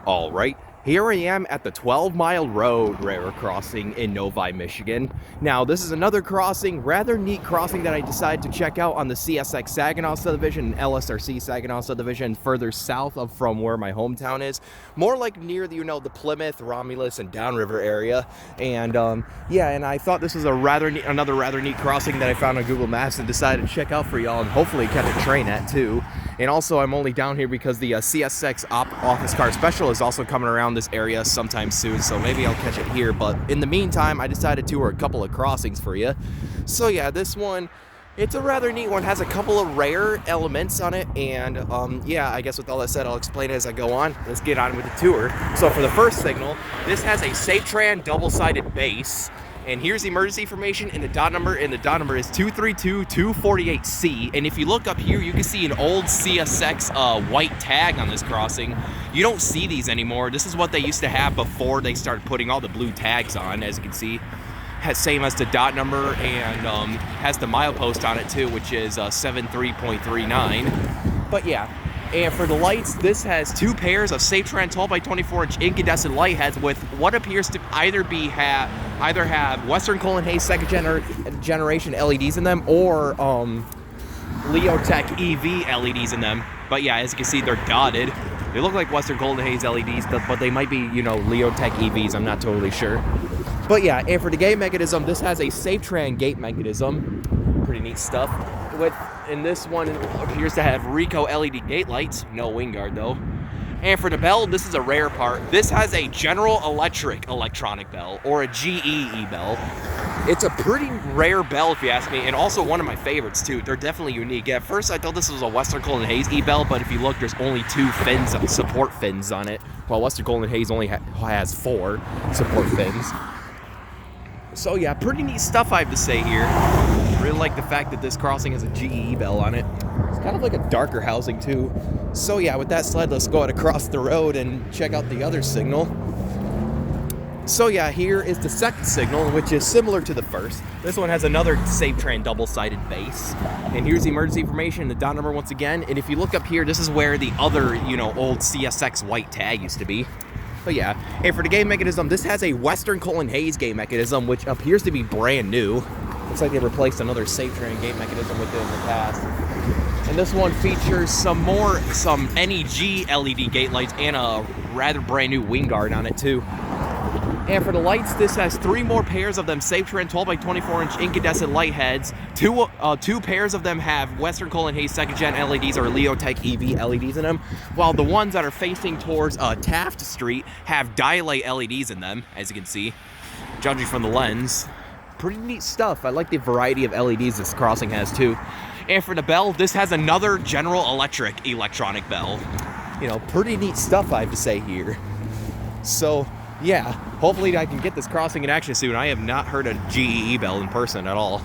All right, here I am at the 12-mile road railroad crossing in Novi, Michigan. Now, this is another crossing, rather neat crossing that I decided to check out on the CSX Saginaw subdivision and LSRC Saginaw subdivision further south of from where my hometown is. More like near the, the Plymouth, Romulus, and Downriver area. And yeah, and I thought this was another rather neat crossing that I found on Google Maps and decided to check out for y'all and hopefully catch a train at too. And also, I'm only down here because the CSX office car special is also coming around this area sometime soon, so maybe I'll catch it here. But in the meantime, I decided to tour a couple of crossings for you. So yeah, this one, it's a rather neat one. Has a couple of rare elements on it, and yeah, I guess with all that said, I'll explain it as I go on. Let's get on with the tour. So for the first signal, this has a SafeTran double-sided base. And here's the emergency information and the dot number, and the dot number is 232-248C. And if you look up here, you can see an old CSX white tag on this crossing. You don't see these anymore. This is what they used to have before they started putting all the blue tags on, as you can see. Same as the dot number, and has the milepost on it too, which is 73.39. But yeah. And for the lights, this has two pairs of SafeTran 12x24-inch incandescent light heads with what appears to either have Western Cullen Hayes second generation LEDs in them, or Leotech EV LEDs in them. But yeah, as you can see, they're dotted. They look like Western Cullen Hayes LEDs, but they might be, Leotech EVs. I'm not totally sure. But yeah, and for the gate mechanism, this has a SafeTran gate mechanism. Pretty neat stuff. And this one appears to have Ricoh LED gate lights, no wing guard though. And for the bell, this is a rare part. This has a General Electric electronic bell, or a GE e-bell. It's a pretty rare bell if you ask me, and also one of my favorites too. They're definitely unique. At first I thought this was a Western Cullen Hayes e-bell, but if you look, there's only two fins, support fins on it, while Western Cullen Hayes only has 4 support fins. So yeah, pretty neat stuff I have to say here. Really like the fact that this crossing has a GE bell on it. It's kind of like a darker housing too. So yeah, with that said, let's go ahead across the road and check out the other signal. So yeah, here is the second signal, which is similar to the first. This one has another SafeTran double-sided base. And here's the emergency information, the dot number once again. And if you look up here, this is where the other, old CSX white tag used to be. But yeah, and for the gate mechanism, this has a Western Cullen Hayes gate mechanism, which appears to be brand new. Looks like they replaced another SafeTran gate mechanism with it in the past. And this one features some NEG LED gate lights and a rather brand new wing guard on it too. And for the lights, this has 3 more pairs of them SafeTran 12x24-inch incandescent light heads. Two pairs of them have Western Cullen Hayes second gen LEDs or Leotech EV LEDs in them, while the ones that are facing towards Taft Street have Dialite LEDs in them, as you can see, judging from the lens. Pretty neat stuff. I like the variety of LEDs this crossing has too. And for the bell, this has another General Electric electronic bell. Pretty neat stuff I have to say here. So yeah, hopefully I can get this crossing in action soon. I have not heard a GE bell in person at all.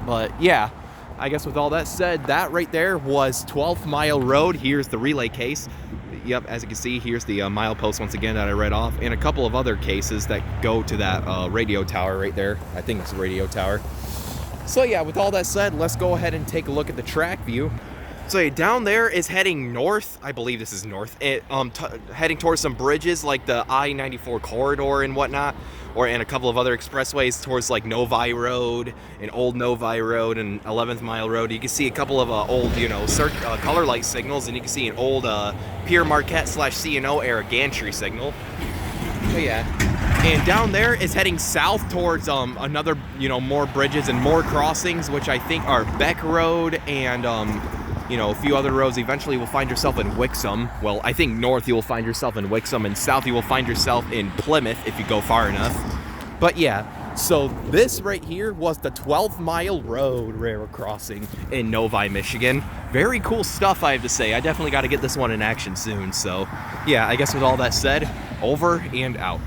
But yeah, I guess with all that said, that right there was 12th Mile Road. Here's the relay case. Yep, as you can see, here's the milepost once again that I read off, and a couple of other cases that go to that radio tower right there. I think it's a radio tower. So yeah, with all that said, let's go ahead and take a look at the track view. So yeah, down there is heading north. I believe this is north. Heading towards some bridges like the I-94 corridor and whatnot, and a couple of other expressways towards like Novi Road and Old Novi Road and 11th Mile Road. You can see a couple of old, color light signals, and you can see an old Pere Marquette / C&O era gantry signal. So yeah. And down there is heading south towards another, more bridges and more crossings, which I think are Beck Road and a few other roads. Eventually you'll find yourself in Wixom. Well, I think north you will find yourself in Wixom, and south you will find yourself in Plymouth if you go far enough. But yeah, so this right here was the 12th Mile Road railroad crossing in Novi, Michigan. Very cool stuff, I have to say. I definitely got to get this one in action soon. So yeah, I guess with all that said, over and out.